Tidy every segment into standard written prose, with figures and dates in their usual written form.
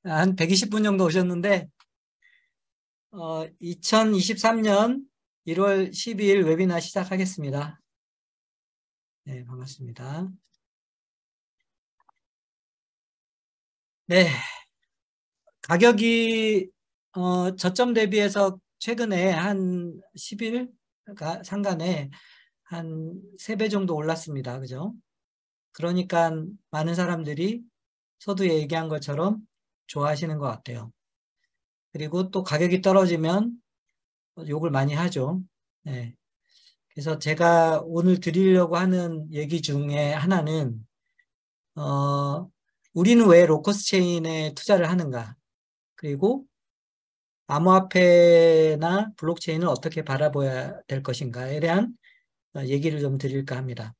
한 120분 정도 오셨는데 2023년 1월 12일 웨비나 시작하겠습니다. 네, 반갑습니다. 네, 가격이 저점 대비해서 최근에 한 10일 상간에 한 3배 정도 올랐습니다. 그죠? 그러니까 많은 사람들이 서두에 얘기한 것처럼 좋아하시는 것 같아요. 그리고 또 가격이 떨어지면 욕을 많이 하죠. 네. 그래서 제가 오늘 드리려고 하는 얘기 중에 하나는, 우리는 왜 로커스 체인에 투자를 하는가? 그리고 암호화폐나 블록체인을 어떻게 바라봐야 될 것인가에 대한 얘기를 좀 드릴까 합니다.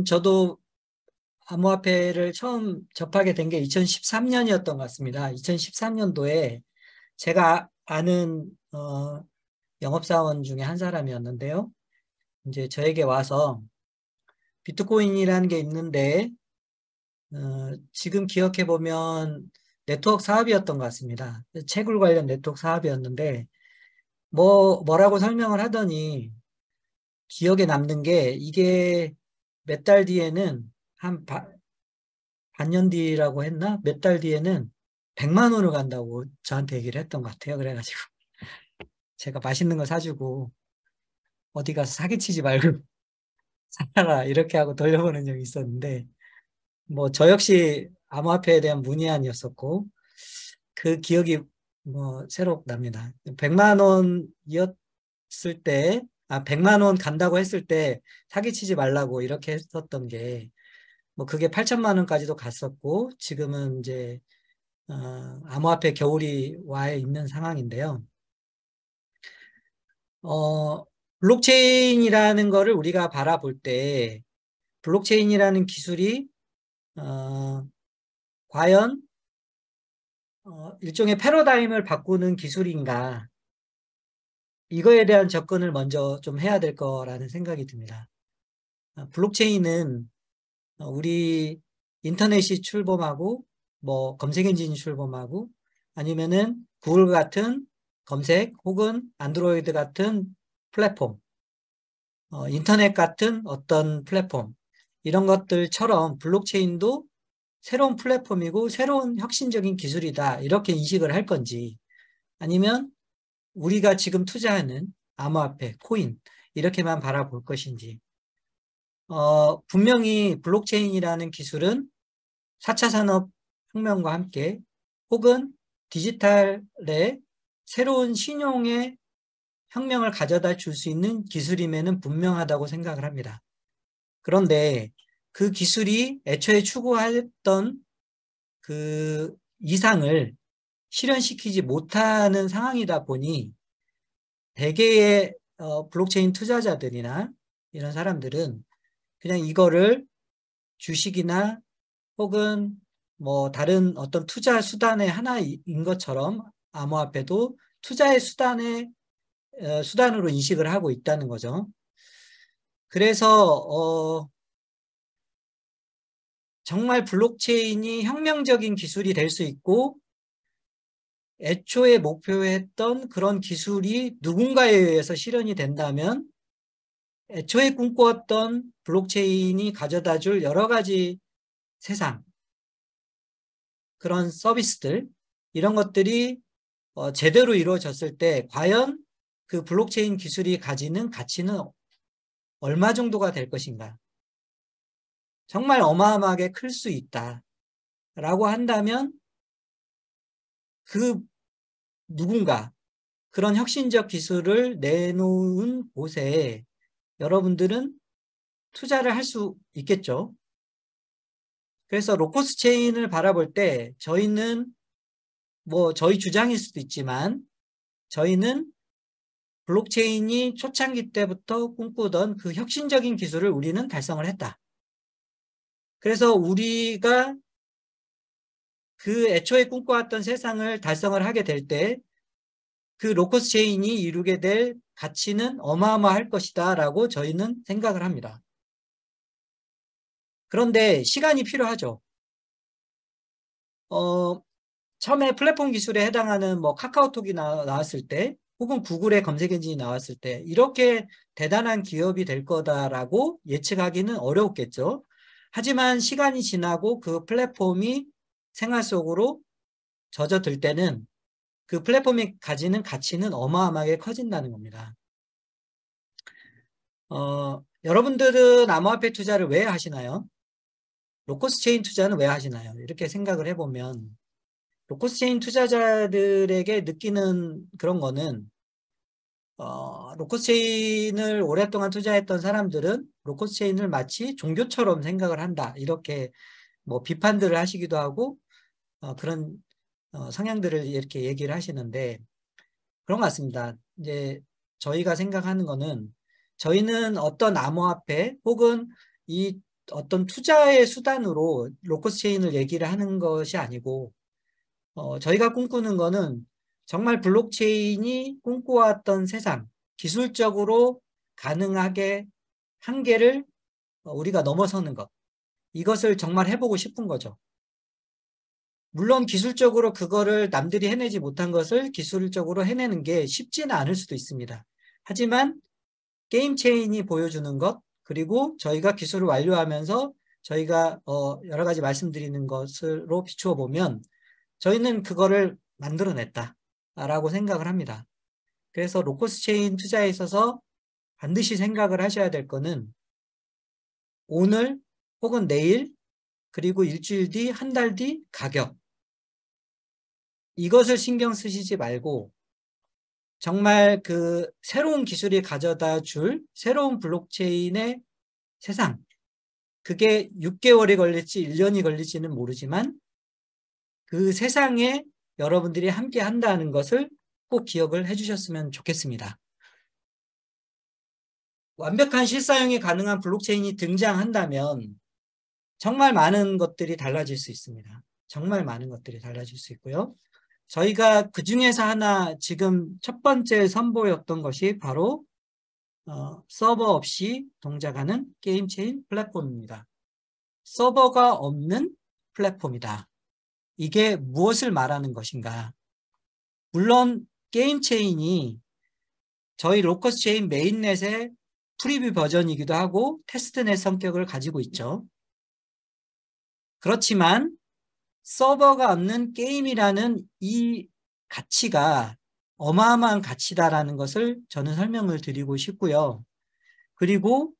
저도 암호화폐를 처음 접하게 된 게 2013년이었던 것 같습니다. 2013년도에 제가 아는 영업사원 중에 한 사람이었는데요. 이제 저에게 와서 비트코인이라는 게 있는데 지금 기억해 보면 네트워크 사업이었던 것 같습니다. 채굴 관련 네트워크 사업이었는데 뭐라고 설명을 하더니 기억에 남는 게 이게 몇 달 뒤에는 한 반년 뒤라고 했나? 몇 달 뒤에는 100만 원을 간다고 저한테 얘기를 했던 것 같아요. 그래가지고 제가 맛있는 거 사주고 어디 가서 사기치지 말고 살아라 이렇게 하고 돌려보낸 적이 있었는데 뭐 저 역시 암호화폐에 대한 문외한이었었고 그 기억이 뭐 새록 납니다. 100만 원이었을 때, 100만 원 간다고 했을 때 사기치지 말라고 이렇게 했었던 게 뭐 그게 8천만 원까지도 갔었고 지금은 이제 암호화폐 겨울이 와 있는 상황인데요. 어, 블록체인이라는 거를 우리가 바라볼 때 블록체인이라는 기술이 과연 일종의 패러다임을 바꾸는 기술인가? 이거에 대한 접근을 먼저 좀 해야 될 거라는 생각이 듭니다. 블록체인은 우리 인터넷이 출범하고 뭐 검색 엔진이 출범하고 아니면은 구글 같은 검색 혹은 안드로이드 같은 플랫폼, 인터넷 같은 어떤 플랫폼 이런 것들처럼 블록체인도 새로운 플랫폼이고 새로운 혁신적인 기술이다 이렇게 인식을 할 건지 아니면 우리가 지금 투자하는 암호화폐, 코인 이렇게만 바라볼 것인지 분명히 블록체인이라는 기술은 4차 산업혁명과 함께 혹은 디지털의 새로운 신용의 혁명을 가져다 줄 수 있는 기술임에는 분명하다고 생각을 합니다. 그런데 그 기술이 애초에 추구했던 그 이상을 실현시키지 못하는 상황이다 보니 대개의 블록체인 투자자들이나 이런 사람들은 그냥 이거를 주식이나 혹은 뭐 다른 어떤 투자 수단의 하나인 것처럼 암호화폐도 투자의 수단으로 인식을 하고 있다는 거죠. 그래서 정말 블록체인이 혁명적인 기술이 될 수 있고 애초에 목표했던 그런 기술이 누군가에 의해서 실현이 된다면 애초에 꿈꾸었던 블록체인이 가져다 줄 여러 가지 세상, 그런 서비스들, 이런 것들이 제대로 이루어졌을 때 과연 그 블록체인 기술이 가지는 가치는 얼마 정도가 될 것인가? 정말 어마어마하게 클 수 있다라고 한다면 그 누군가 그런 혁신적 기술을 내놓은 곳에 여러분들은 투자를 할 수 있겠죠. 그래서 로커스 체인을 바라볼 때 저희는 뭐 저희 주장일 수도 있지만 저희는 블록체인이 초창기 때부터 꿈꾸던 그 혁신적인 기술을 우리는 달성을 했다. 그래서 우리가 그 애초에 꿈꿔왔던 세상을 달성을 하게 될 때 그 로커스 체인이 이루게 될 가치는 어마어마할 것이다 라고 저희는 생각을 합니다. 그런데 시간이 필요하죠. 처음에 플랫폼 기술에 해당하는 뭐 카카오톡이 나왔을 때 혹은 구글의 검색 엔진이 나왔을 때 이렇게 대단한 기업이 될 거다라고 예측하기는 어려웠겠죠. 하지만 시간이 지나고 그 플랫폼이 생활 속으로 젖어들 때는 그 플랫폼이 가지는 가치는 어마어마하게 커진다는 겁니다. 여러분들은 암호화폐 투자를 왜 하시나요? 로커스 체인 투자는 왜 하시나요? 이렇게 생각을 해보면 로커스 체인 투자자들에게 느끼는 그런 거는 로커스 체인을 오랫동안 투자했던 사람들은 로커스 체인을 마치 종교처럼 생각을 한다. 이렇게 뭐 비판들을 하시기도 하고 그런 성향들을 이렇게 얘기를 하시는데 그런 것 같습니다. 이제 저희가 생각하는 거는 저희는 어떤 암호화폐 혹은 이 어떤 투자의 수단으로 로커스 체인을 얘기를 하는 것이 아니고 저희가 꿈꾸는 거는 정말 블록체인이 꿈꿔왔던 세상, 기술적으로 가능하게 한계를 우리가 넘어서는 것. 이것을 정말 해보고 싶은 거죠. 물론 기술적으로 그거를 남들이 해내지 못한 것을 기술적으로 해내는 게 쉽지는 않을 수도 있습니다. 하지만 게임 체인이 보여주는 것, 그리고 저희가 기술을 완료하면서 저희가 여러 가지 말씀드리는 것으로 비추어 보면 저희는 그거를 만들어냈다라고 생각을 합니다. 그래서 로커스 체인 투자에 있어서 반드시 생각을 하셔야 될 거는 오늘 혹은 내일 그리고 일주일 뒤, 한 달 뒤 가격 이것을 신경 쓰시지 말고 정말 그 새로운 기술이 가져다 줄 새로운 블록체인의 세상 그게 6개월이 걸릴지 1년이 걸릴지는 모르지만 그 세상에 여러분들이 함께 한다는 것을 꼭 기억을 해주셨으면 좋겠습니다. 완벽한 실사용이 가능한 블록체인이 등장한다면 정말 많은 것들이 달라질 수 있습니다. 정말 많은 것들이 달라질 수 있고요. 저희가 그 중에서 하나 지금 첫 번째 선보였던 것이 바로 서버 없이 동작하는 게임체인 플랫폼입니다. 서버가 없는 플랫폼이다. 이게 무엇을 말하는 것인가? 물론 게임체인이 저희 로커스 체인 메인넷의 프리뷰 버전이기도 하고 테스트넷 성격을 가지고 있죠. 그렇지만 서버가 없는 게임이라는 이 가치가 어마어마한 가치다라는 것을 저는 설명을 드리고 싶고요. 그리고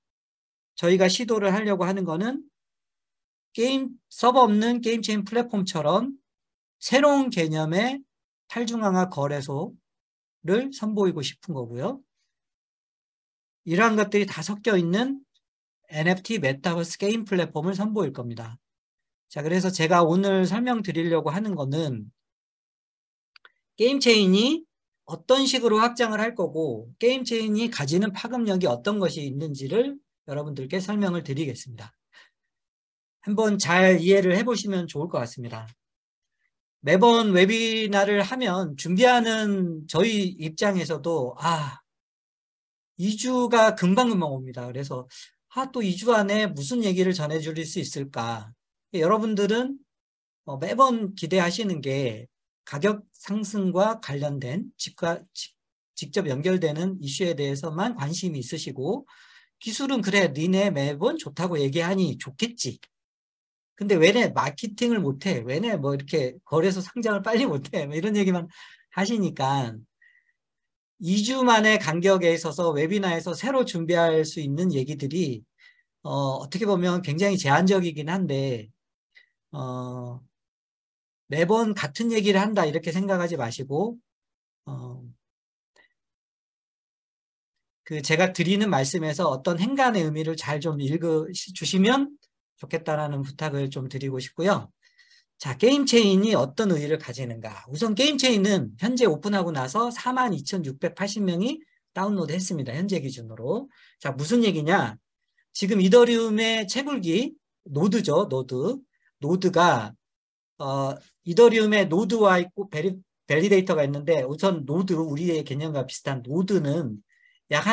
저희가 시도를 하려고 하는 거는 서버 없는 게임체인 플랫폼처럼 새로운 개념의 탈중앙화 거래소를 선보이고 싶은 거고요. 이러한 것들이 다 섞여 있는 NFT 메타버스 게임 플랫폼을 선보일 겁니다. 자, 그래서 제가 오늘 설명드리려고 하는 거는 게임체인이 어떤 식으로 확장을 할 거고 게임체인이 가지는 파급력이 어떤 것이 있는지를 여러분들께 설명을 드리겠습니다. 한번 잘 이해를 해보시면 좋을 것 같습니다. 매번 웨비나를 하면 준비하는 저희 입장에서도 2주가 금방금방 옵니다. 그래서 또 2주 안에 무슨 얘기를 전해줄 수 있을까? 여러분들은 매번 기대하시는 게 가격 상승과 관련된 직접 연결되는 이슈에 대해서만 관심이 있으시고 기술은 그래 니네 매번 좋다고 얘기하니 좋겠지. 근데 왜네 마케팅을 못해? 왜네 뭐 이렇게 거래소 상장을 빨리 못해? 뭐 이런 얘기만 하시니까 2주 만의 간격에 있어서 웨비나에서 새로 준비할 수 있는 얘기들이 어떻게 보면 굉장히 제한적이긴 한데 매번 같은 얘기를 한다 이렇게 생각하지 마시고 그 제가 드리는 말씀에서 어떤 행간의 의미를 잘 좀 읽어주시면 좋겠다라는 부탁을 좀 드리고 싶고요. 자, 게임체인이 어떤 의의를 가지는가? 우선 게임체인은 현재 오픈하고 나서 42,680명이 다운로드 했습니다. 현재 기준으로. 자, 무슨 얘기냐? 지금 이더리움의 채굴기, 노드죠, 노드. 노드가, 이더리움의 노드와 있고 밸리데이터가 있는데 우선 노드, 우리의 개념과 비슷한 노드는 약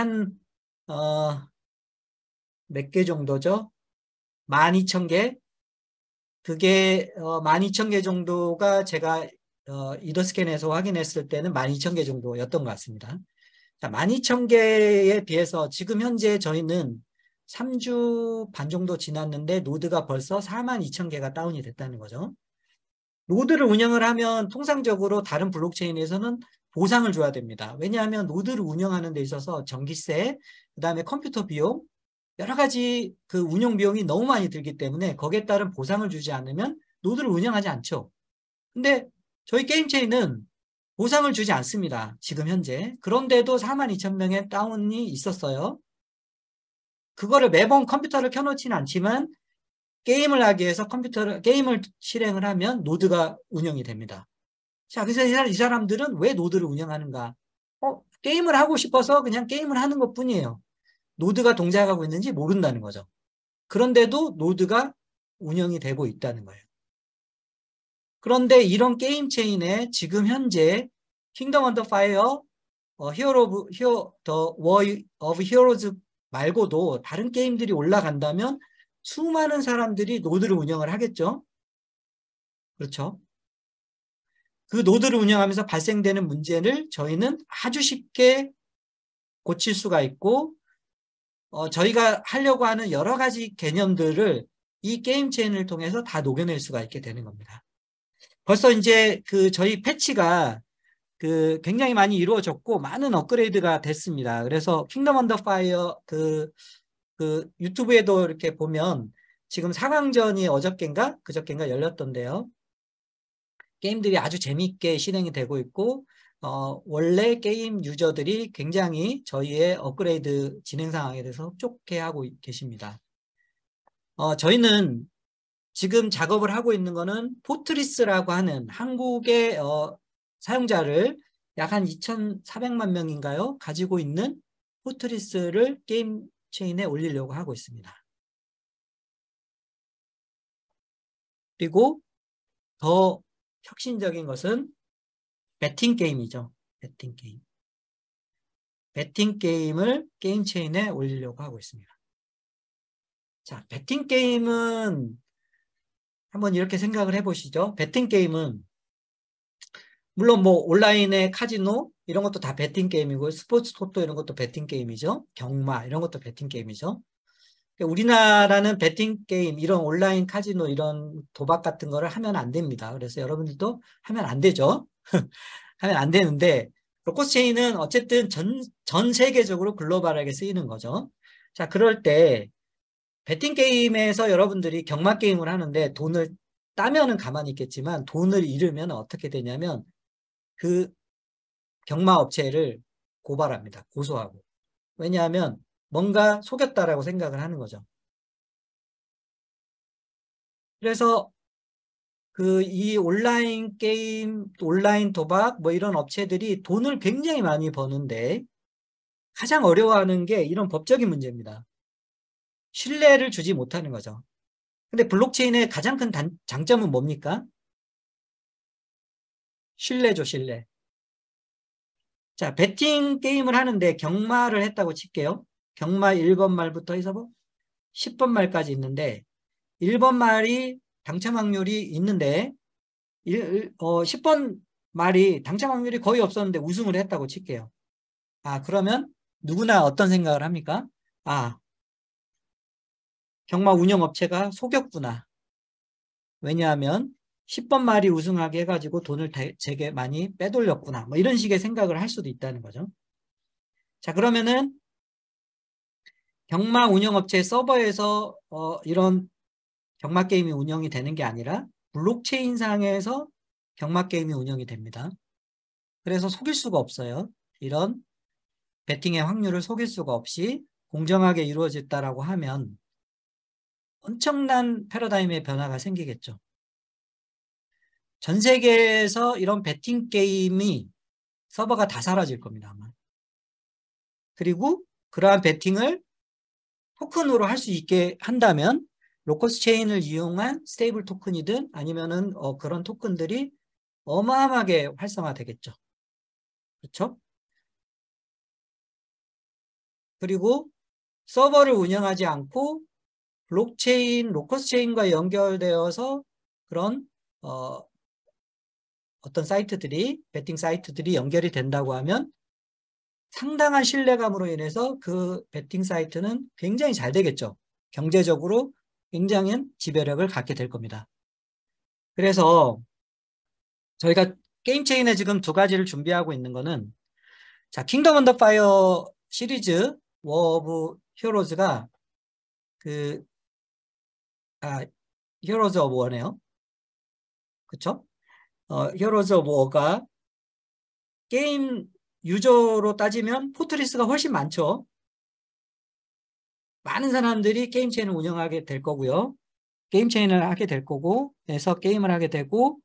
몇 개 정도죠? 12,000개? 그게 12,000개 정도가 제가 이더스캔에서 확인했을 때는 12,000개 정도였던 것 같습니다. 자, 12,000개에 비해서 지금 현재 저희는 3주 반 정도 지났는데 노드가 벌써 42,000개가 다운이 됐다는 거죠. 노드를 운영을 하면 통상적으로 다른 블록체인에서는 보상을 줘야 됩니다. 왜냐하면 노드를 운영하는 데 있어서 전기세, 그다음에 컴퓨터 비용, 여러 가지 그 운영 비용이 너무 많이 들기 때문에 거기에 따른 보상을 주지 않으면 노드를 운영하지 않죠. 근데 저희 게임체인은 보상을 주지 않습니다. 지금 현재. 그런데도 42,000명의 다운이 있었어요. 그거를 매번 컴퓨터를 켜놓지는 않지만 게임을 하기 위해서 게임을 실행을 하면 노드가 운영이 됩니다. 자, 그래서 이 사람들은 왜 노드를 운영하는가? 게임을 하고 싶어서 그냥 게임을 하는 것 뿐이에요. 노드가 동작하고 있는지 모른다는 거죠. 그런데도 노드가 운영이 되고 있다는 거예요. 그런데 이런 게임 체인에 지금 현재 킹덤 언더 파이어, 더 워 오브 히어로즈 말고도 다른 게임들이 올라간다면 수많은 사람들이 노드를 운영을 하겠죠. 그렇죠. 그 노드를 운영하면서 발생되는 문제를 저희는 아주 쉽게 고칠 수가 있고 저희가 하려고 하는 여러 가지 개념들을 이 게임 체인을 통해서 다 녹여낼 수가 있게 되는 겁니다. 벌써 이제 그 저희 패치가 그 굉장히 많이 이루어졌고 많은 업그레이드가 됐습니다. 그래서 킹덤 언더 파이어 그 유튜브에도 이렇게 보면 지금 4강전이 어저께인가 그저께인가 열렸던데요. 게임들이 아주 재미있게 실행이 되고 있고 원래 게임 유저들이 굉장히 저희의 업그레이드 진행 상황에 대해서 흡족해하고 계십니다. 저희는 지금 작업을 하고 있는 거는 포트리스라고 하는 한국의 사용자를 약 한 2,400만 명인가요? 가지고 있는 포트리스를 게임 체인에 올리려고 하고 있습니다. 그리고 더 혁신적인 것은 배팅 게임이죠. 배팅 게임. 배팅 게임을 게임 체인에 올리려고 하고 있습니다. 자, 배팅 게임은 한번 이렇게 생각을 해보시죠. 배팅 게임은 물론 뭐 온라인의 카지노 이런 것도 다 배팅 게임이고 스포츠 토토 이런 것도 배팅 게임이죠. 경마 이런 것도 배팅 게임이죠. 우리나라는 배팅 게임 이런 온라인 카지노 이런 도박 같은 거를 하면 안 됩니다. 그래서 여러분들도 하면 안 되죠. 하면 안 되는데 로코체인은 어쨌든 전 세계적으로 글로벌하게 쓰이는 거죠. 자, 그럴 때 배팅 게임에서 여러분들이 경마 게임을 하는데 돈을 따면은 가만히 있겠지만 돈을 잃으면 어떻게 되냐면 그 경마 업체를 고발합니다. 고소하고. 왜냐하면 뭔가 속였다라고 생각을 하는 거죠. 그래서 이 온라인 게임, 온라인 도박 뭐 이런 업체들이 돈을 굉장히 많이 버는데 가장 어려워하는 게 이런 법적인 문제입니다. 신뢰를 주지 못하는 거죠. 근데 블록체인의 가장 큰 장점은 뭡니까? 신뢰죠, 신뢰. 자, 배팅 게임을 하는데 경마를 했다고 칠게요. 경마 1번 말부터 해서 10번 말까지 있는데 1번 말이 당첨 확률이 있는데 10번 말이 당첨 확률이 거의 없었는데 우승을 했다고 칠게요. 그러면 누구나 어떤 생각을 합니까? 경마 운영업체가 속였구나. 왜냐하면 10번 말이 우승하게 해가지고 돈을 되게 많이 빼돌렸구나. 뭐 이런 식의 생각을 할 수도 있다는 거죠. 자, 그러면은 경마 운영업체 서버에서 이런 경마 게임이 운영이 되는 게 아니라 블록체인 상에서 경마 게임이 운영이 됩니다. 그래서 속일 수가 없어요. 이런 배팅의 확률을 속일 수가 없이 공정하게 이루어졌다라고 하면 엄청난 패러다임의 변화가 생기겠죠. 전 세계에서 이런 배팅 게임이 서버가 다 사라질 겁니다. 아마. 그리고 그러한 배팅을 토큰으로 할 수 있게 한다면 로커스 체인을 이용한 스테이블 토큰이든 아니면은 그런 토큰들이 어마어마하게 활성화되겠죠. 그렇죠? 그리고 서버를 운영하지 않고 블록체인, 로커스 체인과 연결되어서 그런 어떤 사이트들이, 베팅 사이트들이 연결이 된다고 하면 상당한 신뢰감으로 인해서 그 베팅 사이트는 굉장히 잘 되겠죠. 경제적으로 굉장히 지배력을 갖게 될 겁니다. 그래서 저희가 게임 체인에 지금 두 가지를 준비하고 있는 거는, 자, 킹덤 언더 파이어 시리즈 워 오브 히어로즈가 히어로즈 오브 워네요. 그쵸? 히어로즈 오브 워가 게임 유저로 따지면 포트리스가 훨씬 많죠. 많은 사람들이 게임 체인을 운영하게 될 거고요. 게임 체인을 하게 될 거고, 해서 게임을 하게 되고,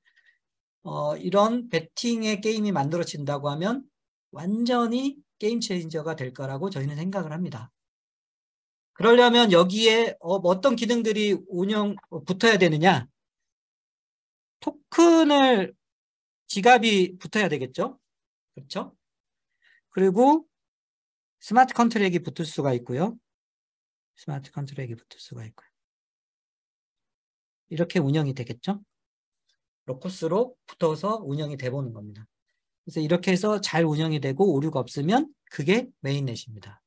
이런 베팅의 게임이 만들어진다고 하면 완전히 게임 체인저가 될 거라고 저희는 생각을 합니다. 그러려면 여기에 어떤 기능들이 붙어야 되느냐? 토큰을, 지갑이 붙어야 되겠죠? 그렇죠? 그리고 스마트 컨트랙이 붙을 수가 있고요. 스마트 컨트랙이 붙을 수가 있고요. 이렇게 운영이 되겠죠? 로커스로 붙어서 운영이 돼보는 겁니다. 그래서 이렇게 해서 잘 운영이 되고 오류가 없으면 그게 메인넷입니다.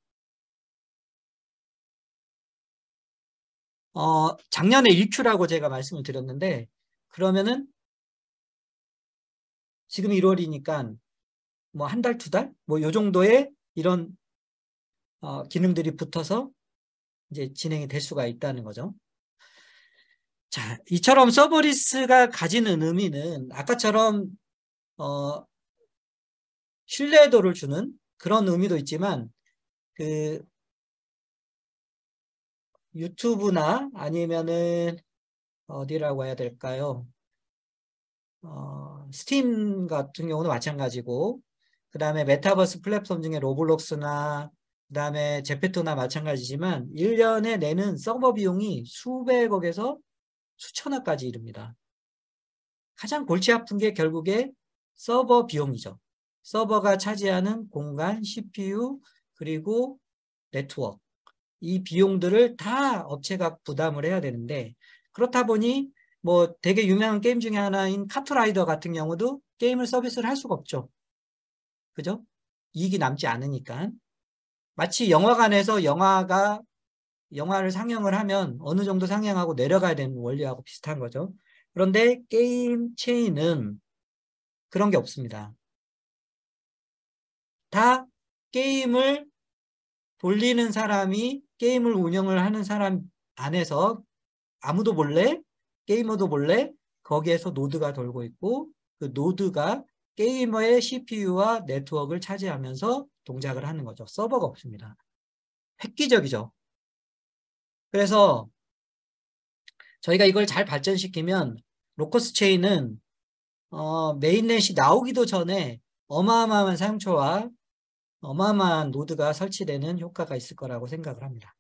작년에 1Q라고 제가 말씀을 드렸는데, 그러면은 지금 1월이니까 뭐 한 달, 두 달? 뭐 요 정도의 이런 기능들이 붙어서 이제 진행이 될 수가 있다는 거죠. 자, 이처럼 서버리스가 가지는 의미는 아까처럼 신뢰도를 주는 그런 의미도 있지만, 그 유튜브나 아니면은 어디라고 해야 될까요? 스팀 같은 경우는 마찬가지고, 그 다음에 메타버스 플랫폼 중에 로블록스나 그 다음에 제페토나 마찬가지지만 1년에 내는 서버 비용이 수백억에서 수천억까지 이릅니다. 가장 골치 아픈 게 결국에 서버 비용이죠. 서버가 차지하는 공간, CPU, 그리고 네트워크. 이 비용들을 다 업체가 부담을 해야 되는데, 그렇다 보니 뭐 되게 유명한 게임 중에 하나인 카트라이더 같은 경우도 게임을 서비스를 할 수가 없죠. 그죠? 이익이 남지 않으니까. 마치 영화관에서 영화를 상영을 하면 어느 정도 상영하고 내려가야 되는 원리하고 비슷한 거죠. 그런데 게임 체인은 그런 게 없습니다. 다 게임을 돌리는 사람이, 게임을 운영을 하는 사람 안에서 아무도 몰래, 게이머도 몰래 거기에서 노드가 돌고 있고, 그 노드가 게이머의 CPU와 네트워크를 차지하면서 동작을 하는 거죠. 서버가 없습니다. 획기적이죠. 그래서 저희가 이걸 잘 발전시키면 로커스 체인은 메인넷이 나오기도 전에 어마어마한 사용처와 어마어마한 노드가 설치되는 효과가 있을 거라고 생각을 합니다.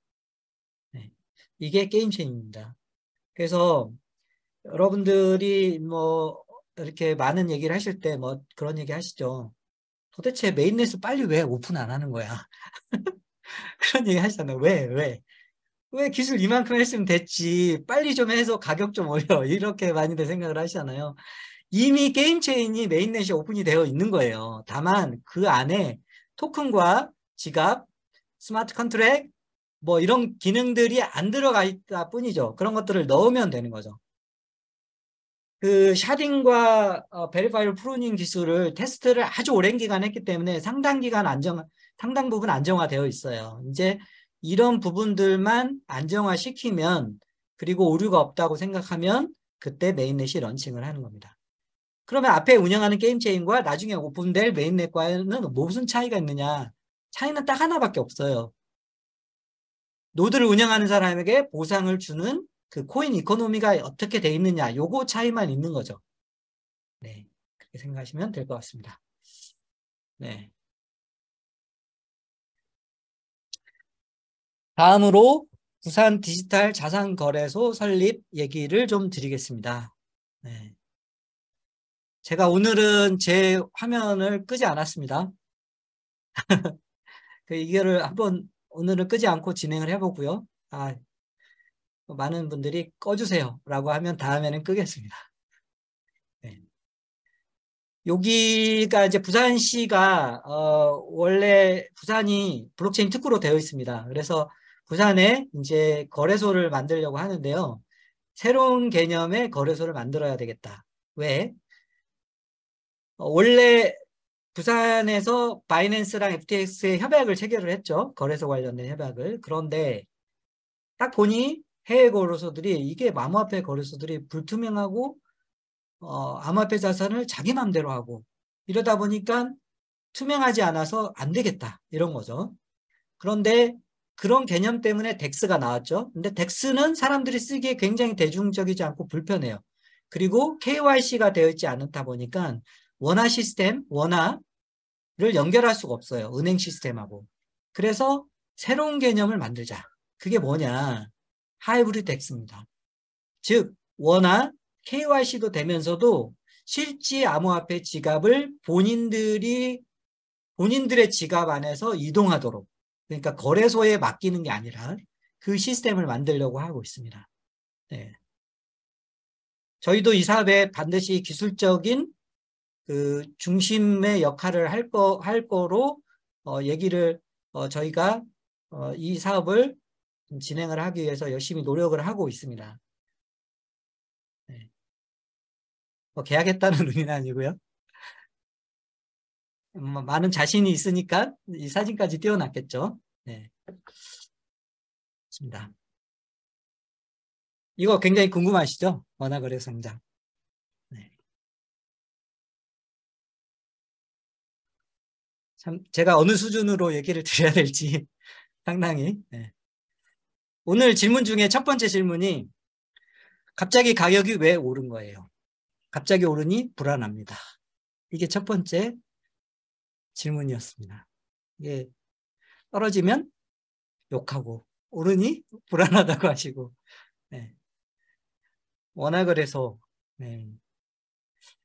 네. 이게 게임 체인입니다. 그래서 여러분들이 뭐 이렇게 많은 얘기를 하실 때 뭐 그런 얘기 하시죠. 도대체 메인넷을 빨리 왜 오픈 안 하는 거야? 그런 얘기 하시잖아요. 왜 기술 이만큼 했으면 됐지. 빨리 좀 해서 가격 좀 올려. 이렇게 많이들 생각을 하시잖아요. 이미 게임 체인이 메인넷이 오픈이 되어 있는 거예요. 다만 그 안에 토큰과 지갑, 스마트 컨트랙, 뭐 이런 기능들이 안 들어가 있다 뿐이죠. 그런 것들을 넣으면 되는 거죠. 그 샤딩과 베리파이어 프루닝 기술을 테스트를 아주 오랜 기간 했기 때문에 상당 부분 안정화되어 있어요. 이제 이런 부분들만 안정화시키면, 그리고 오류가 없다고 생각하면 그때 메인넷이 런칭을 하는 겁니다. 그러면 앞에 운영하는 게임 체인과 나중에 오픈될 메인넷과는 무슨 차이가 있느냐? 차이는 딱 하나밖에 없어요. 노드를 운영하는 사람에게 보상을 주는 그 코인 이코노미가 어떻게 돼 있느냐, 요거 차이만 있는 거죠. 네, 그렇게 생각하시면 될 것 같습니다. 네. 다음으로 부산 디지털 자산거래소 설립 얘기를 좀 드리겠습니다. 네. 제가 오늘은 제 화면을 끄지 않았습니다. 이거를 한번 오늘은 끄지 않고 진행을 해보고요. 많은 분들이 꺼주세요 라고 하면 다음에는 끄겠습니다. 네. 여기가 이제 부산시가 원래 부산이 블록체인 특구로 되어 있습니다. 그래서 부산에 이제 거래소를 만들려고 하는데요. 새로운 개념의 거래소를 만들어야 되겠다. 왜? 원래 부산에서 바이낸스랑 FTX의 협약을 체결을 했죠. 거래소 관련된 협약을. 그런데 딱 보니 해외 거래소들이 이게 암호화폐 거래소들이 불투명하고 암호화폐 자산을 자기 맘대로 하고 이러다 보니까 투명하지 않아서 안 되겠다 이런 거죠. 그런데 그런 개념 때문에 덱스가 나왔죠. 근데 덱스는 사람들이 쓰기에 굉장히 대중적이지 않고 불편해요. 그리고 KYC가 되어 있지 않다 보니까 원화 시스템, 원화를 연결할 수가 없어요. 은행 시스템하고. 그래서 새로운 개념을 만들자. 그게 뭐냐? 하이브리드 덱스입니다. 즉 원화 KYC도 되면서도 실제 암호화폐 지갑을 본인들의 지갑 안에서 이동하도록, 그러니까 거래소에 맡기는 게 아니라 그 시스템을 만들려고 하고 있습니다. 네. 저희도 이 사업에 반드시 기술적인 그 중심의 역할을 할 거로 얘기를 저희가 이 사업을 진행을 하기 위해서 열심히 노력을 하고 있습니다. 네. 계약했다는 의미는 아니고요. 많은 자신이 있으니까 이 사진까지 띄워놨겠죠. 네. 좋습니다. 이거 굉장히 궁금하시죠? 원화거래 상장. 네. 참 제가 어느 수준으로 얘기를 드려야 될지 상당히. 네. 오늘 질문 중에 첫 번째 질문이 갑자기 가격이 왜 오른 거예요? 갑자기 오르니 불안합니다. 이게 첫 번째 질문이었습니다. 이게 떨어지면 욕하고 오르니 불안하다고 하시고. 네. 원화거래소. 네.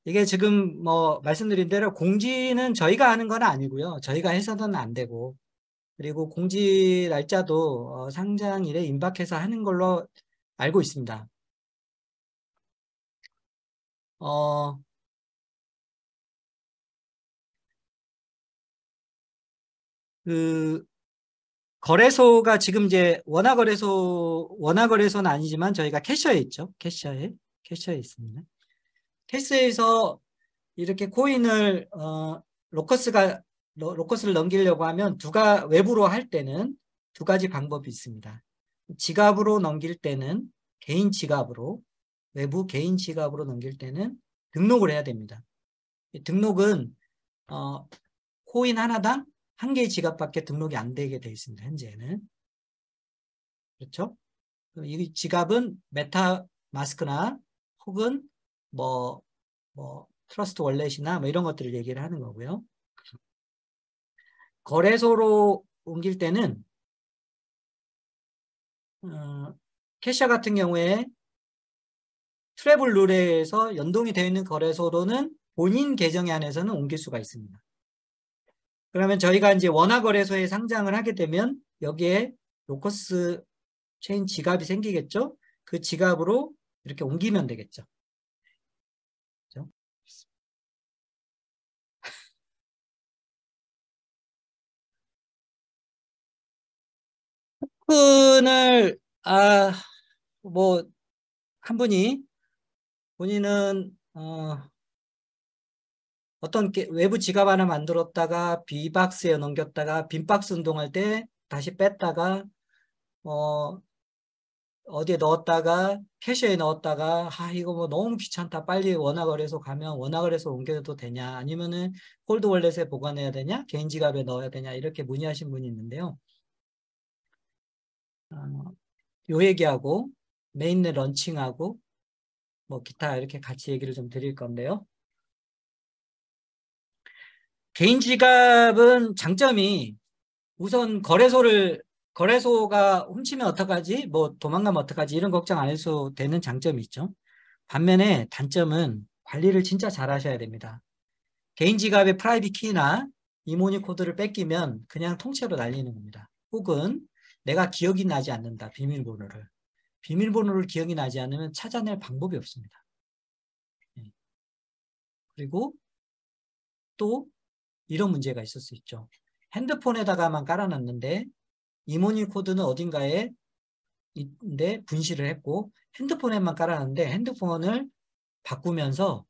이게 지금 뭐 말씀드린 대로 공지는 저희가 하는 건 아니고요. 저희가 해서는 안 되고, 그리고 공지 날짜도 상장일에 임박해서 하는 걸로 알고 있습니다. 그 거래소가 지금 이제 원화거래소는 아니지만 저희가 캐셔에 있죠. 캐셔에 있습니다. 캐셔에서 이렇게 코인을 로커스를 넘기려고 하면 외부로 할 때는 두 가지 방법이 있습니다. 지갑으로 넘길 때는 개인 지갑으로, 외부 개인 지갑으로 넘길 때는 등록을 해야 됩니다. 등록은 코인 하나당 한 개의 지갑밖에 등록이 안 되게 되어 있습니다. 현재는. 그렇죠? 이 지갑은 메타마스크나 혹은 뭐 트러스트 월렛이나 뭐 이런 것들을 얘기를 하는 거고요. 거래소로 옮길 때는 캐셔 같은 경우에 트래블 룰에서 연동이 되어 있는 거래소로는 본인 계정 안에서는 옮길 수가 있습니다. 그러면 저희가 이제 원화거래소에 상장을 하게 되면 여기에 로커스 체인 지갑이 생기겠죠? 그 지갑으로 이렇게 옮기면 되겠죠. 그렇죠? 토큰을 뭐 한 분이 본인은 어떤 외부 지갑 하나 만들었다가 B박스에 넘겼다가 빈박스 운동할 때 다시 뺐다가 어디에 넣었다가 캐시에 넣었다가 이거 뭐 너무 귀찮다, 빨리 원화거래소 가면 원화거래소 옮겨도 되냐, 아니면은 콜드 월렛에 보관해야 되냐, 개인 지갑에 넣어야 되냐, 이렇게 문의하신 분이 있는데요. 요 얘기하고 메인넷 런칭하고 뭐 기타 이렇게 같이 얘기를 좀 드릴 건데요. 개인 지갑은 장점이 우선 거래소가 훔치면 어떡하지? 뭐 도망가면 어떡하지? 이런 걱정 안 해도 되는 장점이 있죠. 반면에 단점은 관리를 진짜 잘 하셔야 됩니다. 개인 지갑의 프라이빗 키나 이모니 코드를 뺏기면 그냥 통째로 날리는 겁니다. 혹은 내가 기억이 나지 않는다, 비밀번호를. 비밀번호를 기억이 나지 않으면 찾아낼 방법이 없습니다. 그리고 또 이런 문제가 있을 수 있죠. 핸드폰에다가만 깔아놨는데 이모니 코드는 어딘가에 있는데 분실을 했고 핸드폰에만 깔아놨는데 핸드폰을 바꾸면서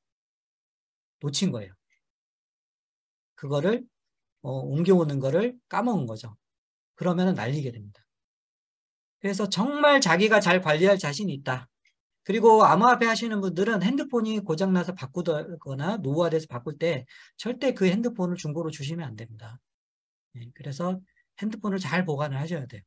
놓친 거예요. 그거를 옮겨오는 거를 까먹은 거죠. 그러면 난리게 됩니다. 그래서 정말 자기가 잘 관리할 자신이 있다. 그리고 암호화폐 하시는 분들은 핸드폰이 고장나서 바꾸거나 노후화돼서 바꿀 때 절대 그 핸드폰을 중고로 주시면 안 됩니다. 그래서 핸드폰을 잘 보관을 하셔야 돼요.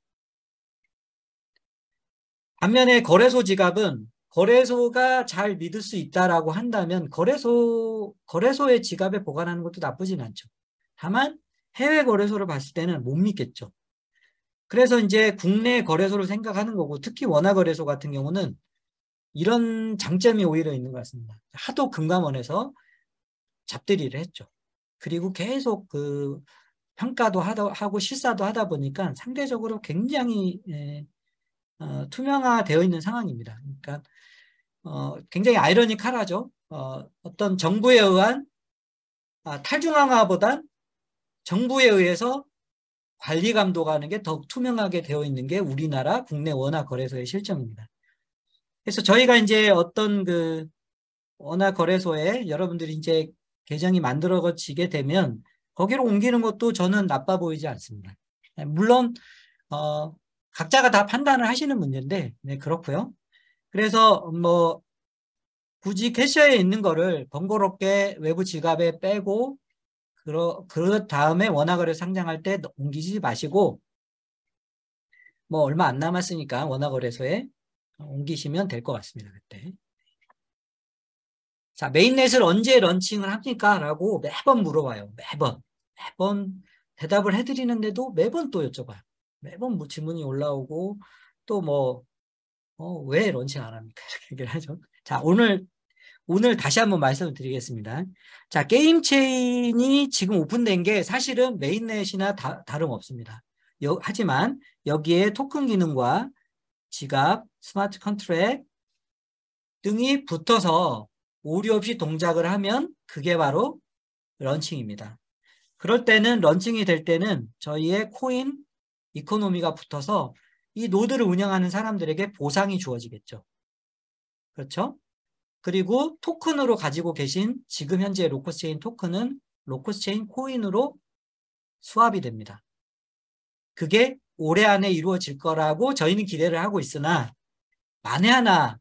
반면에 거래소 지갑은 거래소가 잘 믿을 수 있다라고 한다면 거래소의 지갑에 보관하는 것도 나쁘진 않죠. 다만 해외 거래소를 봤을 때는 못 믿겠죠. 그래서 이제 국내 거래소를 생각하는 거고 특히 원화 거래소 같은 경우는 이런 장점이 오히려 있는 것 같습니다. 하도 금감원에서 잡들이를 했죠. 그리고 계속 그 평가도 하고 실사도 하다 보니까 상대적으로 굉장히 투명화되어 있는 상황입니다. 그러니까 굉장히 아이러니컬하죠. 어떤 정부에 의한 탈중앙화보단 정부에 의해서 관리 감독하는 게 더욱 투명하게 되어 있는 게 우리나라 국내 원화 거래소의 실정입니다. 그래서 저희가 이제 어떤 그 원화 거래소에 여러분들이 이제 계정이 만들어지게 되면 거기로 옮기는 것도 저는 나빠 보이지 않습니다. 물론 각자가 다 판단을 하시는 문제인데 네, 그렇고요. 그래서 뭐 굳이 캐셔에 있는 거를 번거롭게 외부 지갑에 빼고 그 다음에 원화거래 상장할 때 옮기지 마시고 뭐 얼마 안 남았으니까 원화거래소에 옮기시면 될 것 같습니다. 그때. 자, 메인넷을 언제 런칭을 합니까? 라고 매번 물어봐요. 매번 대답을 해드리는데도 매번 또 여쭤봐요. 매번 뭐 질문이 올라오고 또 뭐 왜 런칭 안 합니까? 이렇게 얘기를 하죠. 자, 오늘 다시 한번 말씀을 드리겠습니다. 자, 게임 체인이 지금 오픈된 게 사실은 메인넷이나 다름없습니다. 하지만 여기에 토큰 기능과 지갑, 스마트 컨트랙 등이 붙어서 오류 없이 동작을 하면 그게 바로 런칭입니다. 그럴 때는 런칭이 될 때는 저희의 코인 이코노미가 붙어서 이 노드를 운영하는 사람들에게 보상이 주어지겠죠. 그렇죠? 그리고 토큰으로 가지고 계신 지금 현재 로커스체인 토큰은 로커스체인 코인으로 수합이 됩니다. 그게 올해 안에 이루어질 거라고 저희는 기대를 하고 있으나 만에 하나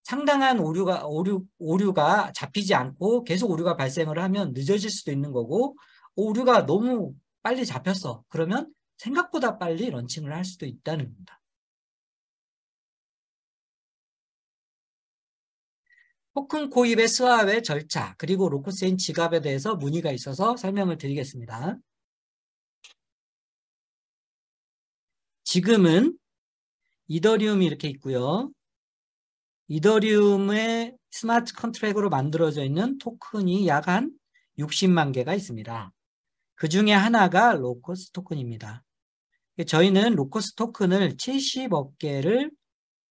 상당한 오류가 잡히지 않고 계속 오류가 발생을 하면 늦어질 수도 있는 거고 오류가 너무 빨리 잡혔어. 그러면 생각보다 빨리 런칭을 할 수도 있다는 겁니다. 토큰 코입의 수합의 절차 그리고 로커스체인 지갑에 대해서 문의가 있어서 설명을 드리겠습니다. 지금은 이더리움이 이렇게 있고요. 이더리움의 스마트 컨트랙으로 만들어져 있는 토큰이 약 한 60만 개가 있습니다. 그 중에 하나가 로커스 토큰입니다. 저희는 로커스 토큰을 70억 개를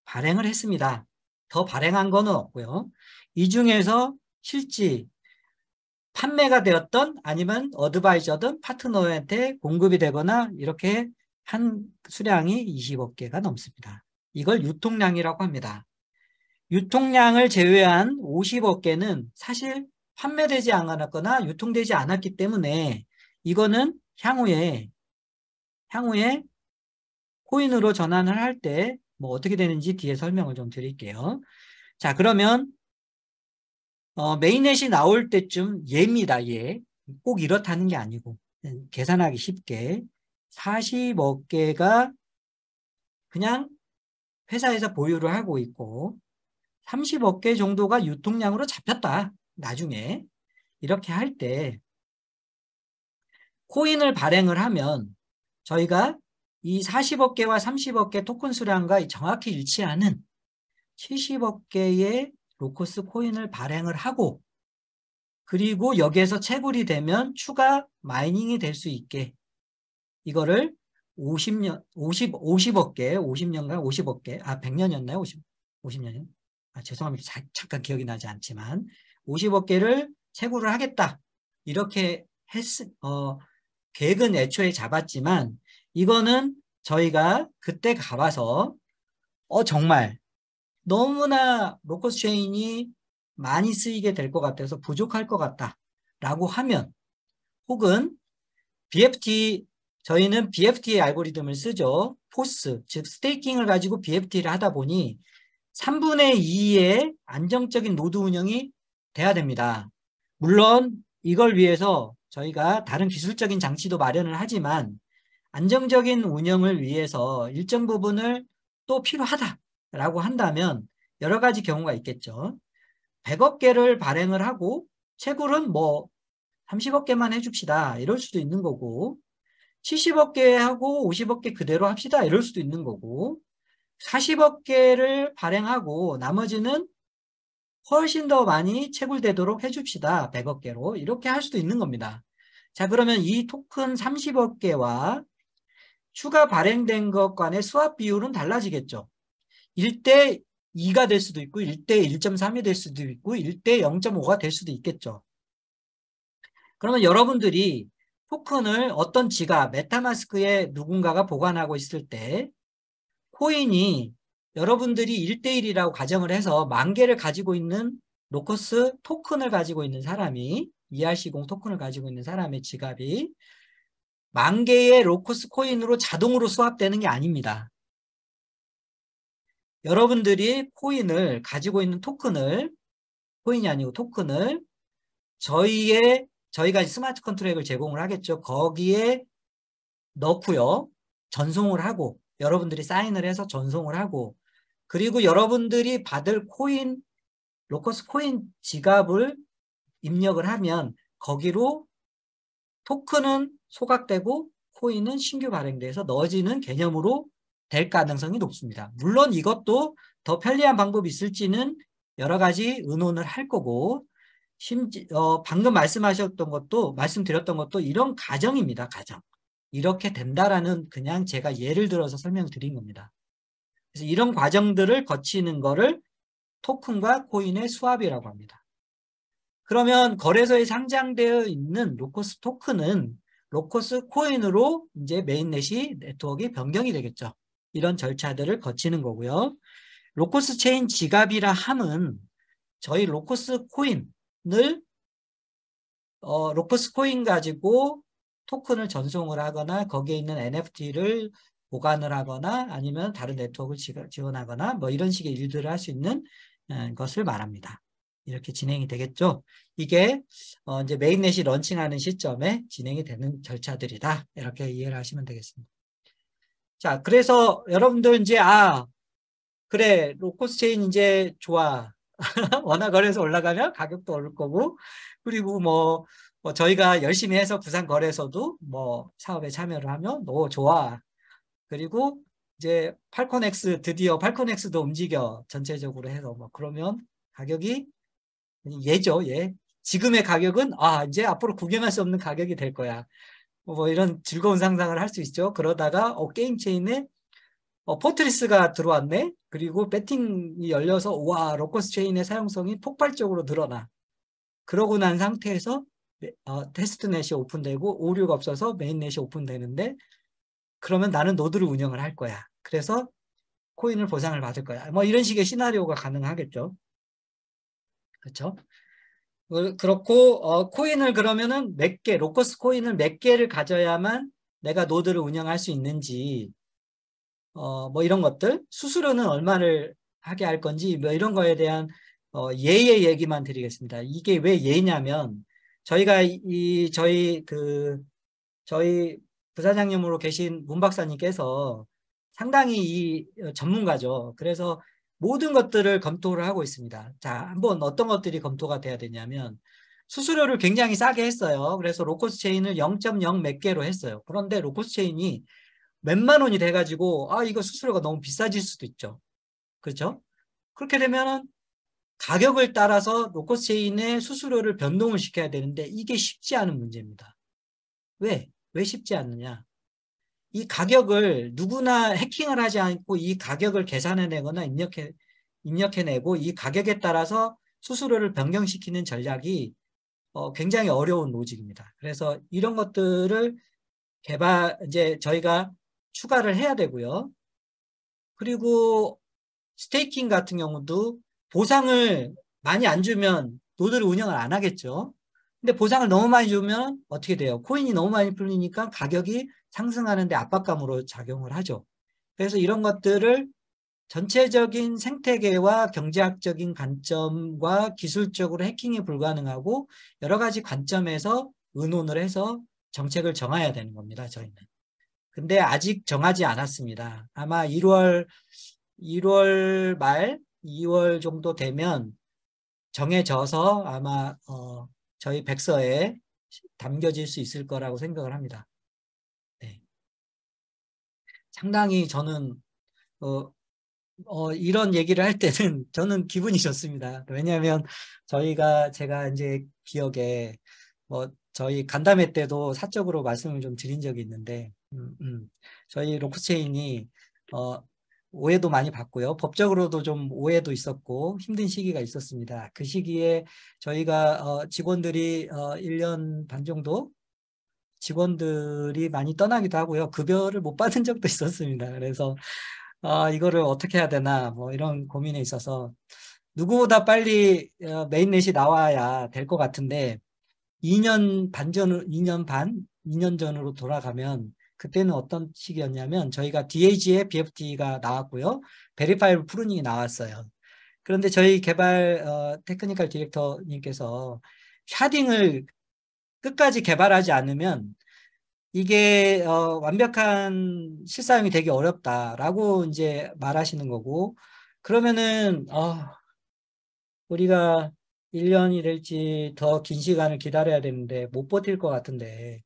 발행을 했습니다. 더 발행한 거는 없고요. 이 중에서 실제 판매가 되었던 아니면 어드바이저든 파트너한테 공급이 되거나 이렇게 한 수량이 20억 개가 넘습니다. 이걸 유통량이라고 합니다. 유통량을 제외한 50억 개는 사실 판매되지 않았거나 유통되지 않았기 때문에 이거는 향후에 코인으로 전환을 할 때 뭐 어떻게 되는지 뒤에 설명을 좀 드릴게요. 자, 그러면 메인넷이 나올 때쯤 얘입니다. 얘. 꼭 이렇다는 게 아니고 계산하기 쉽게 40억 개가 그냥 회사에서 보유를 하고 있고 30억 개 정도가 유통량으로 잡혔다. 나중에 이렇게 할 때 코인을 발행을 하면 저희가 이 40억 개와 30억 개 토큰 수량과 정확히 일치하는 70억 개의 로커스 코인을 발행을 하고 그리고 여기에서 채굴이 되면 추가 마이닝이 될 수 있게 이거를 50억 개, 50년간 50억 개, 100년이었나요? 50년이요? 죄송합니다. 잠깐 기억이 나지 않지만, 50억 개를 채굴을 하겠다. 이렇게 계획은 애초에 잡았지만, 이거는 저희가 그때 가봐서, 정말 너무나 로커스 체인이 많이 쓰이게 될 것 같아서 부족할 것 같다. 라고 하면, 혹은 저희는 BFT 알고리즘을 쓰죠. 포스, 즉 스테이킹을 가지고 BFT를 하다 보니 3분의 2의 안정적인 노드 운영이 돼야 됩니다. 물론 이걸 위해서 저희가 다른 기술적인 장치도 마련을 하지만 안정적인 운영을 위해서 일정 부분을 또 필요하다라고 한다면 여러 가지 경우가 있겠죠. 100억 개를 발행을 하고 채굴은 30억 개만 해줍시다. 이럴 수도 있는 거고 70억 개 하고 50억 개 그대로 합시다. 이럴 수도 있는 거고 40억 개를 발행하고 나머지는 훨씬 더 많이 채굴되도록 해줍시다. 100억 개로. 이렇게 할 수도 있는 겁니다. 자, 그러면 이 토큰 30억 개와 추가 발행된 것 간의 수합 비율은 달라지겠죠. 1대 2가 될 수도 있고 1대 1.3이 될 수도 있고 1대 0.5가 될 수도 있겠죠. 그러면 여러분들이 토큰을 어떤 지갑, 메타마스크에 누군가가 보관하고 있을 때 코인이 여러분들이 1대1이라고 가정을 해서 10,000개를 가지고 있는 로커스 토큰을 가지고 있는 사람이 ERC20 토큰을 가지고 있는 사람의 지갑이 10,000개의 로커스 코인으로 자동으로 수합되는 게 아닙니다. 여러분들이 코인을 가지고 있는 코인이 아니고 토큰을 저희가 스마트 컨트랙을 제공을 하겠죠. 거기에 넣고요. 전송을 하고 여러분들이 사인을 해서 전송을 하고 그리고 여러분들이 받을 로커스 코인 지갑을 입력을 하면 거기로 토큰은 소각되고 코인은 신규 발행돼서 넣어지는 개념으로 될 가능성이 높습니다. 물론 이것도 더 편리한 방법이 있을지는 여러 가지 의논을 할 거고 방금 말씀드렸던 것도 이런 가정입니다. 가정. 이렇게 된다라는 그냥 제가 예를 들어서 설명드린 겁니다. 그래서 이런 과정들을 거치는 거를 토큰과 코인의 수합이라고 합니다. 그러면 거래소에 상장되어 있는 로커스 토큰은 로커스 코인으로 이제 메인넷이 네트워크가 변경이 되겠죠. 이런 절차들을 거치는 거고요. 로커스 체인 지갑이라 함은 저희 로커스 코인 가지고 토큰을 전송을 하거나 거기에 있는 NFT를 보관을 하거나 아니면 다른 네트워크를 지원하거나 이런 식의 일들을 할 수 있는 것을 말합니다. 이렇게 진행이 되겠죠. 이게 이제 메인넷이 런칭하는 시점에 진행이 되는 절차들이다. 이렇게 이해를 하시면 되겠습니다. 자, 그래서 여러분들 이제 그래 로커스 체인 이제 좋아. 원화 거래소 올라가면 가격도 오를 거고 그리고 저희가 열심히 해서 부산 거래소도 사업에 참여를 하면 좋아. 그리고 이제 드디어 팔콘X도 움직여 전체적으로 해서 그러면 가격이 예죠. 예. 지금의 가격은 이제 앞으로 구경할 수 없는 가격이 될 거야. 이런 즐거운 상상을 할 수 있죠. 그러다가 게임 체인에 포트리스가 들어왔네. 그리고 배팅이 열려서 와 로커스 체인의 사용성이 폭발적으로 늘어나. 그러고 난 상태에서 테스트넷이 오픈되고 오류가 없어서 메인넷이 오픈되는데 그러면 나는 노드를 운영을 할 거야. 그래서 코인을 보상을 받을 거야. 이런 식의 시나리오가 가능하겠죠. 그렇죠? 그렇고 코인을 그러면은 로커스 코인을 몇 개를 가져야만 내가 노드를 운영할 수 있는지 이런 것들 수수료는 얼마를 하게 할 건지 이런 거에 대한 예의 얘기만 드리겠습니다. 이게 왜 예냐면 저희가 저희 부사장님으로 계신 문 박사님께서 상당히 이 전문가죠. 그래서 모든 것들을 검토를 하고 있습니다. 자, 한번 어떤 것들이 검토가 돼야 되냐면 수수료를 굉장히 싸게 했어요. 그래서 로커스 체인을 0.0 몇 개로 했어요. 그런데 로커스 체인이 몇만 원이 돼가지고 이거 수수료가 너무 비싸질 수도 있죠. 그렇죠? 그렇게 되면은 가격을 따라서 로커스 체인의 수수료를 변동을 시켜야 되는데 이게 쉽지 않은 문제입니다. 왜 쉽지 않느냐? 이 가격을 누구나 해킹을 하지 않고 이 가격을 계산해내거나 입력해내고 이 가격에 따라서 수수료를 변경시키는 전략이 굉장히 어려운 로직입니다. 그래서 이런 것들을 이제 저희가 추가를 해야 되고요. 그리고 스테이킹 같은 경우도 보상을 많이 안 주면 노드를 운영을 안 하겠죠. 근데 보상을 너무 많이 주면 어떻게 돼요? 코인이 너무 많이 풀리니까 가격이 상승하는데 압박감으로 작용을 하죠. 그래서 이런 것들을 전체적인 생태계와 경제학적인 관점과 기술적으로 해킹이 불가능하고 여러 가지 관점에서 의논을 해서 정책을 정해야 되는 겁니다, 저희는. 근데 아직 정하지 않았습니다. 아마 1월 말, 2월 정도 되면 정해져서 아마 저희 백서에 담겨질 수 있을 거라고 생각을 합니다. 네. 상당히 저는 이런 얘기를 할 때는 저는 기분이 좋습니다. 왜냐하면 제가 이제 기억에 저희 간담회 때도 사적으로 말씀을 좀 드린 적이 있는데, 저희 로크체인이 오해도 많이 받고요. 법적으로도 좀 오해도 있었고 힘든 시기가 있었습니다. 그 시기에 저희가 직원들이 1년 반 정도 직원들이 많이 떠나기도 하고요. 급여를 못 받은 적도 있었습니다. 그래서 이거를 어떻게 해야 되나 뭐 이런 고민에 있어서 누구보다 빨리 메인넷이 나와야 될 것 같은데 2년 전으로 돌아가면 그때는 어떤 시기였냐면 저희가 DAG에 BFT가 나왔고요. 베리파이블 프루닝이 나왔어요. 그런데 저희 테크니컬 디렉터님께서 샤딩을 끝까지 개발하지 않으면 이게 완벽한 실사용이 되기 어렵다라고 이제 말하시는 거고 그러면은 우리가 1년이 될지 더 긴 시간을 기다려야 되는데 못 버틸 것 같은데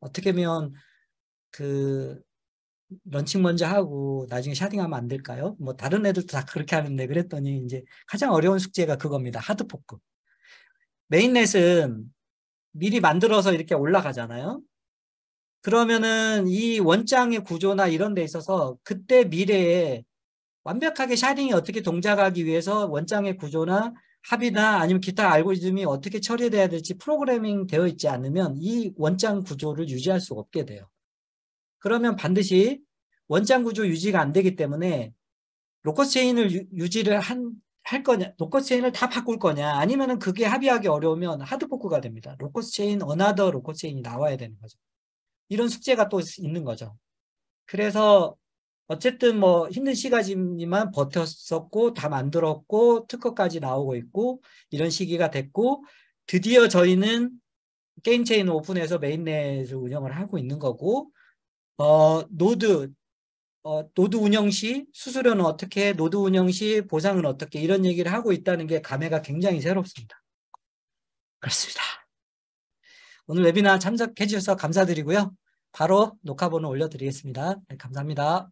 어떻게 하면 그 런칭 먼저 하고 나중에 샤딩하면 안 될까요? 뭐 다른 애들도 다 그렇게 하는데 그랬더니 이제 가장 어려운 숙제가 그겁니다. 하드포크. 메인넷은 미리 만들어서 이렇게 올라가잖아요. 그러면은 이 원장의 구조나 이런 데 있어서 그때 미래에 완벽하게 샤딩이 어떻게 동작하기 위해서 원장의 구조나 합이나 아니면 기타 알고리즘이 어떻게 처리돼야 될지 프로그래밍 되어 있지 않으면 이 원장 구조를 유지할 수가 없게 돼요. 그러면 반드시 원장 구조 유지가 안 되기 때문에 로커스 체인을 유지를 할 거냐, 로커스 체인을 다 바꿀 거냐, 아니면은 그게 합의하기 어려우면 하드포크가 됩니다. 로커스 체인, 어나더 로커스 체인이 나와야 되는 거죠. 이런 숙제가 또 있는 거죠. 그래서 어쨌든 뭐 힘든 시간이지만 버텼었고 다 만들었고 특허까지 나오고 있고 이런 시기가 됐고 드디어 저희는 게임체인 오픈해서 메인넷을 운영을 하고 있는 거고 노드 운영 시 수수료는 어떻게 노드 운영 시 보상은 어떻게 이런 얘기를 하고 있다는 게 감회가 굉장히 새롭습니다. 그렇습니다. 오늘 웨비나 참석해 주셔서 감사드리고요. 바로 녹화본을 올려드리겠습니다. 네, 감사합니다.